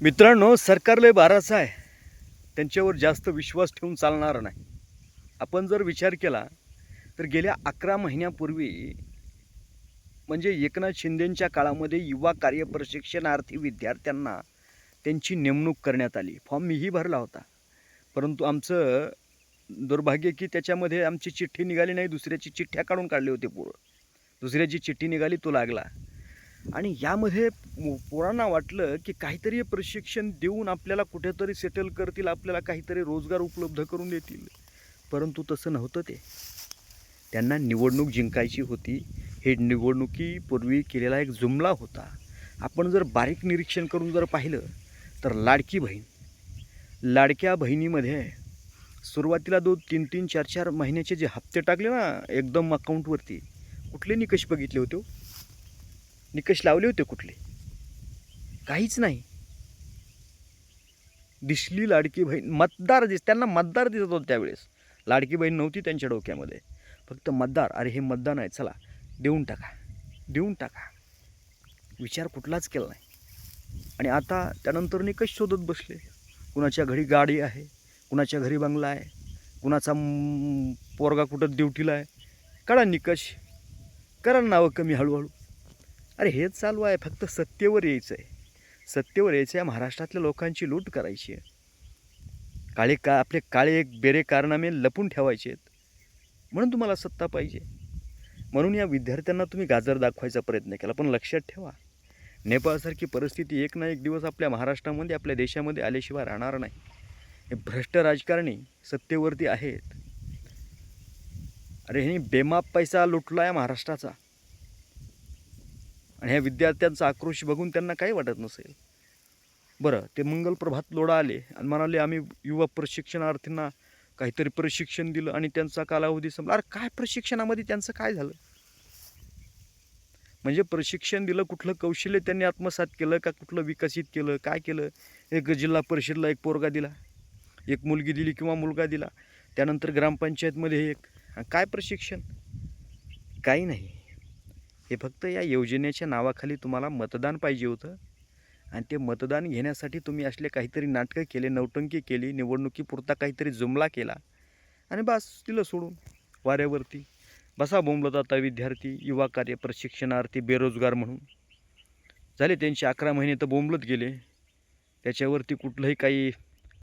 मित्रांनो, सरकार लय बाराचं आहे. त्यांच्यावर जास्त विश्वास ठेवून चालणार नाही. आपण जर विचार केला तर गेल्या 11 महिन्यापूर्वी म्हणजे एकनाथ शिंदेंच्या काळामध्ये युवा कार्यप्रशिक्षणार्थी विद्यार्थ्यांना त्यांची नेमणूक करण्यात आली. फॉर्म मीही भरला होता. परंतु आमचं दुर्भाग्य की त्याच्यामध्ये आमची चिठ्ठी निघाली नाही. दुसऱ्याची चिठ्ठ्या काढून काढली होती पोरं. दुसऱ्याची चिठ्ठी निघाली, तो लागला. आणि यामध्ये पोरांना वाटलं की काहीतरी प्रशिक्षण देऊन आपल्याला कुठेतरी सेटल करतील, आपल्याला काहीतरी रोजगार उपलब्ध करून देतील. परंतु तसं नव्हतं. ते त्यांना निवडणूक जिंकायची होती. हे निवडणुकीपूर्वी केलेला एक जुमला होता. आपण जर बारीक निरीक्षण करून जर पाहिलं तर लाडक्या बहिणीमध्ये सुरुवातीला 2-3 4 महिन्याचे जे हप्ते टाकले ना एकदम अकाउंटवरती, कुठले निकष बघितले होते? निकष लावले होते कुठले? काहीच नाही. दिसली लाडकी बहीण, मतदार त्यांना मतदार दिसत होते त्यावेळेस. लाडकी बहीण नव्हती त्यांच्या डोक्यामध्ये, फक्त मतदार. अरे हे मतदान आहे, चला देऊन टाका. विचार कुठलाच केला नाही. आणि आता त्यानंतर निकष शोधत बसले. कुणाच्या घरी गाडी आहे, कुणाच्या घरी बंगला आहे, कुणाचा पोरगा कुठं ड्युटीला आहे. काढा निकष, करा नावं कमी हळूहळू. अरे हेच चालू आहे. फक्त सत्तेवर यायचं आहे. महाराष्ट्रातल्या लोकांची लूट करायची आहे. आपले काळे बेरे कारनामे लपून ठेवायचे आहेत, म्हणून तुम्हाला सत्ता पाहिजे. म्हणून या विद्यार्थ्यांना तुम्ही गाजर दाखवायचा प्रयत्न केला. पण लक्षात ठेवा, नेपाळसारखी परिस्थिती एक ना एक दिवस आपल्या महाराष्ट्रामध्ये, आपल्या देशामध्ये आल्याशिवाय राहणार नाही. हे भ्रष्ट राजकारणी सत्तेवरती आहेत. अरे हे बेमाप पैसा लुटला आहे महाराष्ट्राचा. आणि ह्या विद्यार्थ्यांचा आक्रोश बघून त्यांना काही वाटत नसेल. बरं, ते मंगलप्रभात लोढा आले आणि म्हणाले आम्ही युवा प्रशिक्षणार्थींना काहीतरी प्रशिक्षण दिलं आणि त्यांचा कालावधी संपला. अरे काय प्रशिक्षणामध्ये त्यांचं काय झालं? म्हणजे प्रशिक्षण दिलं, कुठलं कौशल्य त्यांनी आत्मसात केलं का, कुठलं विकसित केलं, काय केलं? एक जिल्हा परिषदला एक पोरगा दिला, एक मुलगी दिली किंवा मुलगा दिला, त्यानंतर ग्रामपंचायतमध्ये एक. काय प्रशिक्षण? काही नाही. हे फक्त या योजनेच्या नावाखाली तुम्हाला मतदान पाहिजे होतं. आणि ते मतदान घेण्यासाठी तुम्ही असले काहीतरी नाटकं केले, नौटंकी केली, निवडणुकीपुरता काहीतरी जुमला केला आणि बस दिलं सोडून वाऱ्यावरती. बसा बोंबलत आता विद्यार्थी, युवा कार्य प्रशिक्षणार्थी, बेरोजगार म्हणून. झाले त्यांचे 11 महिने तर बोंबलत गेले. त्याच्यावरती कुठलंही काही